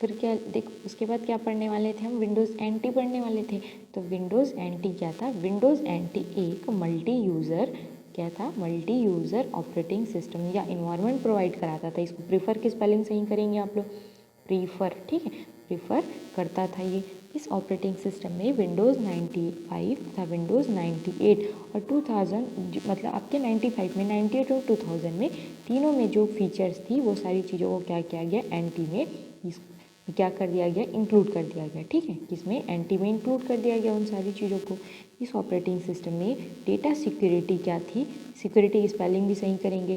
फिर क्या देख उसके बाद क्या पढ़ने वाले थे हम, विंडोज़ एनटी पढ़ने वाले थे। तो विंडोज़ एनटी क्या था, विंडोज़ एनटी एक मल्टी यूज़र क्या था, मल्टी यूज़र ऑपरेटिंग सिस्टम या इन्वायरमेंट प्रोवाइड कराता था। इसको प्रीफर की स्पेलिंग सही करेंगे आप लोग, प्रीफर, ठीक है, प्रीफर करता था ये। इस ऑपरेटिंग सिस्टम में विंडोज़ 95 था, विंडोज़ 98 और 2000 मतलब आपके 95 में, 98 और 2000 में, तीनों में जो फीचर्स थी वो सारी चीज़ों को क्या किया गया, एनटी में क्या कर दिया गया, इंक्लूड कर दिया गया, ठीक है, किसमें, एनटी में इंक्लूड कर दिया गया उन सारी चीज़ों को। इस ऑपरेटिंग सिस्टम में डेटा सिक्योरिटी क्या थी, सिक्योरिटी की स्पेलिंग भी सही करेंगे,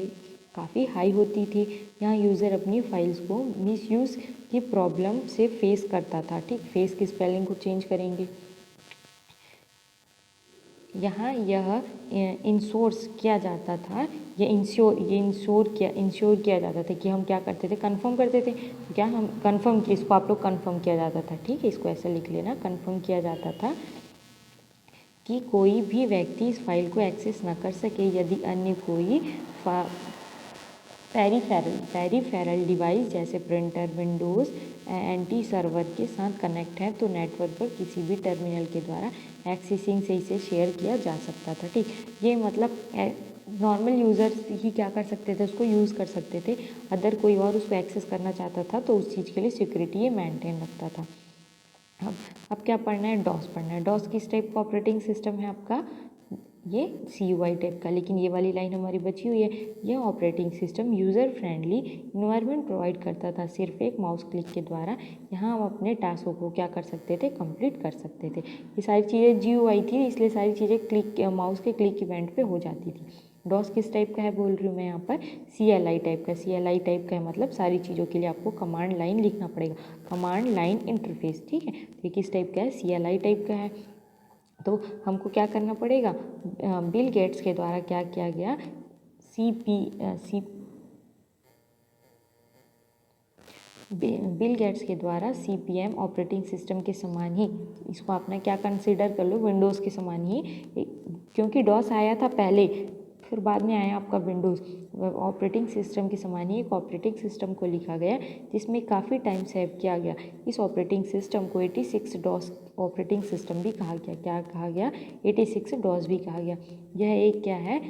काफ़ी हाई होती थी। यहाँ यूज़र अपनी फाइल्स को मिसयूज़ की प्रॉब्लम से फेस करता था, ठीक, फेस की स्पेलिंग को चेंज करेंगे। यहाँ यह इंश्योर्स किया जाता था, ये इंश्योर किया जाता था कि हम क्या करते थे, कंफर्म करते थे, क्या हम कंफर्म किया, इसको आप लोग कंफर्म किया जाता था, ठीक है, इसको ऐसे लिख लेना, कंफर्म किया जाता था कि कोई भी व्यक्ति इस फाइल को एक्सेस ना कर सके यदि अन्य कोई पेरीफेरल डिवाइस जैसे प्रिंटर, विंडोज़ एंटी सर्वर के साथ कनेक्ट है तो नेटवर्क पर किसी भी टर्मिनल के द्वारा एक्सेसिंग से इसे शेयर किया जा सकता था, ठीक। ये मतलब नॉर्मल यूज़र्स ही क्या कर सकते थे, उसको यूज़ कर सकते थे, अदर कोई और उसको एक्सेस करना चाहता था तो उस चीज़ के लिए सिक्योरिटी ये मेंटेन रखता था। अब क्या पढ़ना है, डॉस पढ़ना है। डॉस किस टाइप का ऑपरेटिंग सिस्टम है आपका, ये CUI टाइप का, लेकिन ये वाली लाइन हमारी बची हुई है। यह operating system user friendly environment provide करता था, सिर्फ एक माउस क्लिक के द्वारा यहाँ हम अपने टास्कों को क्या कर सकते थे, कंप्लीट कर सकते थे। ये सारी चीज़ें GUI थी, इसलिए सारी चीज़ें माउस के क्लिक इवेंट पे हो जाती थी। डॉस किस टाइप का है बोल रही हूँ मैं यहाँ पर, CLI टाइप का। CLI टाइप का है मतलब सारी चीज़ों के लिए आपको कमांड लाइन लिखना पड़ेगा, कमांड लाइन इंटरफेस, ठीक है। ये किस टाइप का है, CLI टाइप का है। तो हमको क्या करना पड़ेगा, बिल गेट्स के द्वारा क्या किया गया, बिल गेट्स के द्वारा CPM ऑपरेटिंग सिस्टम के समान ही, इसको आपने क्या कंसीडर कर लो, विंडोज़ के समान ही, क्योंकि डॉस आया था पहले, फिर बाद में आया आपका विंडोज़। ऑपरेटिंग सिस्टम के समान ही एक ऑपरेटिंग सिस्टम को लिखा गया जिसमें काफ़ी टाइम सेव किया गया। इस ऑपरेटिंग सिस्टम को 86 डॉस ऑपरेटिंग सिस्टम भी कहा गया, क्या कहा गया, 86 डॉस भी कहा गया। यह एक क्या है,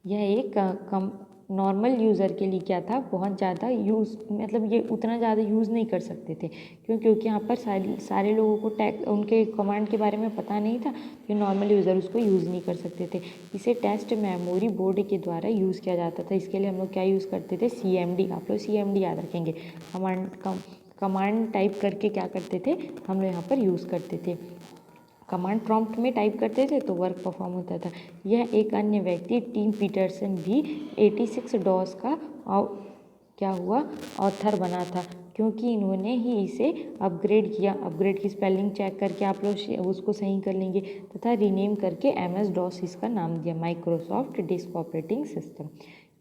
यह एक कम नॉर्मल यूज़र के लिए क्या था, बहुत ज़्यादा यूज़, मतलब ये उतना ज़्यादा यूज़ नहीं कर सकते थे, क्योंकि यहाँ पर सारे लोगों को उनके कमांड के बारे में पता नहीं था, तो नॉर्मल यूज़र उसको यूज़ नहीं कर सकते थे। इसे टेस्ट मेमोरी बोर्ड के द्वारा यूज़ किया जाता था। इसके लिए हम लोग क्या यूज़ करते थे, CMD, आप लोग CMD याद रखेंगे, कमांड टाइप करके क्या करते थे हम लोग यहाँ पर यूज़ करते थे, कमांड प्रॉम्प्ट में टाइप करते थे तो वर्क परफॉर्म होता था। यह एक अन्य व्यक्ति टिम पीटरसन भी 86 डॉस का क्या हुआ, ऑथर बना था, क्योंकि इन्होंने ही इसे अपग्रेड किया। अपग्रेड की स्पेलिंग चेक करके आप लोग उसको सही कर लेंगे, तथा रीनेम करके MS DOS इसका नाम दिया, माइक्रोसॉफ्ट डिस्क ऑपरेटिंग सिस्टम।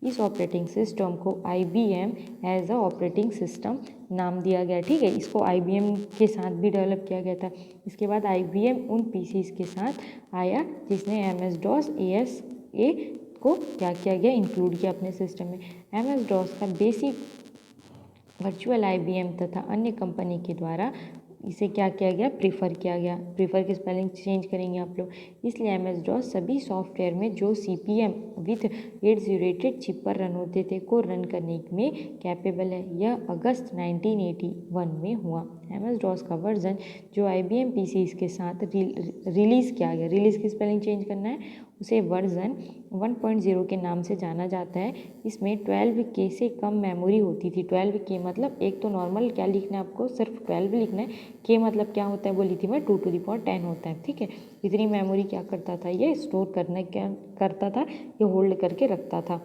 इस ऑपरेटिंग सिस्टम को IBM as a operating system नाम दिया गया, ठीक है। इसको IBM के साथ भी डेवलप किया गया था। इसके बाद IBM उन PCs के साथ आया जिसने MS DOS ASA को क्या किया गया, इंक्लूड किया अपने सिस्टम में। MS DOS का बेसिक वर्चुअल IBM तथा अन्य कंपनी के द्वारा इसे क्या किया गया, प्रीफर किया गया। प्रीफर की स्पेलिंग चेंज करेंगे आप लोग, इसलिए MS DOS सभी सॉफ्टवेयर में जो CPM विथ 808 चिप पर रन होते थे को रन करने में कैपेबल है। यह अगस्त 1981 में हुआ। MS DOS का वर्जन जो IBM PCs के साथ रिलीज़ किया गया, रिलीज़ की स्पेलिंग चेंज करना है, उसे वर्जन 1.0 के नाम से जाना जाता है। इसमें 12K से कम मेमोरी होती थी। 12K मतलब एक तो नॉर्मल क्या लिखना है आपको, सिर्फ 12 लिखना है, K मतलब क्या होता है बोली थी मैं, 2⁻10 होता है, ठीक है। इतनी मेमोरी क्या करता था, ये स्टोर करना क्या करता था, ये होल्ड करके रखता था,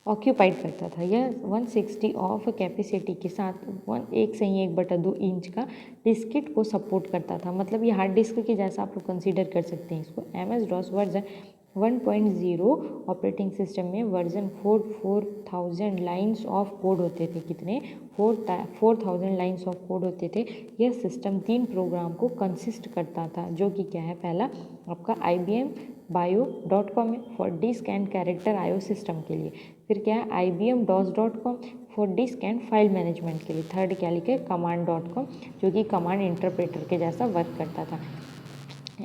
ऑक्यूपाइड करता था। यह 160 ऑफ कैपेसिटी के साथ 1/2 इंच का डिस्किट को सपोर्ट करता था, मतलब ये हार्ड डिस्क के जैसा आप लोग कंसीडर कर सकते हैं इसको। MS DOS version 1.0 operating system में वर्जन 4000 लाइन्स ऑफ कोड होते थे, कितने, 4000 लाइन्स ऑफ कोड होते थे। यह सिस्टम 3 प्रोग्राम को कंसिस्ट करता था, जो कि क्या है, पहला आपका IBM bio.com है for disk and character IO system के लिए, फिर क्या है IBM DOS.com for disk and file management के लिए। थर्ड क्या लिखा है, command.com, जो कि कमांड इंटरप्रेटर के जैसा वर्क करता था।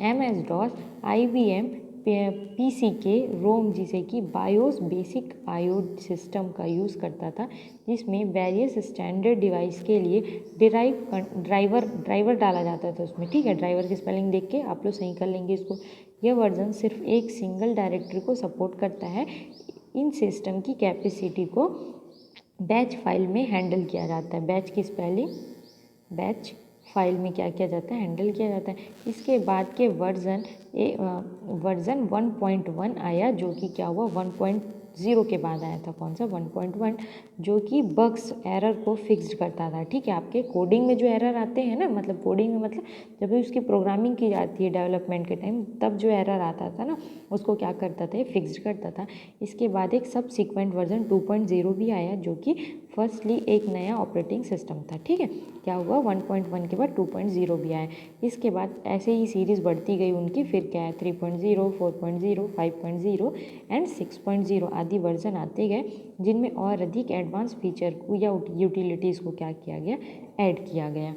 MS DOS IBM PC के रोम, जिसे कि बायोस बेसिक आईओ सिस्टम का यूज़ करता था, जिसमें वेरियस स्टैंडर्ड डिवाइस के लिए ड्राइवर डाला जाता था उसमें। ठीक है, ड्राइवर की स्पेलिंग देख के आप लोग सही कर लेंगे इसको। यह वर्जन सिर्फ एक सिंगल डायरेक्टरी को सपोर्ट करता है। इन सिस्टम की कैपेसिटी को बैच फाइल में हैंडल किया जाता है। बैच की स्पेलिंग, बैच फाइल में क्या किया जाता है, हैंडल किया जाता है। इसके बाद के वर्जन 1.1 आया, जो कि क्या हुआ, 1.0 के बाद आया था। कौन सा, 1.1, जो कि बग्स एरर को फिक्स्ड करता था। ठीक है, आपके कोडिंग में जो एरर आते हैं ना, मतलब कोडिंग में मतलब जब भी उसकी प्रोग्रामिंग की जाती है डेवलपमेंट के टाइम, तब जो एरर आता था ना, उसको क्या करता था, फिक्स्ड करता था। इसके बाद एक सब सीक्वेंट वर्जन 2.0 भी आया, जो कि फर्स्टली एक नया ऑपरेटिंग सिस्टम था। ठीक है, क्या हुआ, 1.1 के बाद 2.0 भी आया। इसके बाद ऐसे ही सीरीज़ बढ़ती गई उनकी। फिर क्या है, 3.0, 4.0, 5.0 एंड 6.0 आदि वर्जन आते गए, जिनमें और अधिक एडवांस फीचर को या यूटिलिटीज़ को क्या किया गया, ऐड किया गया।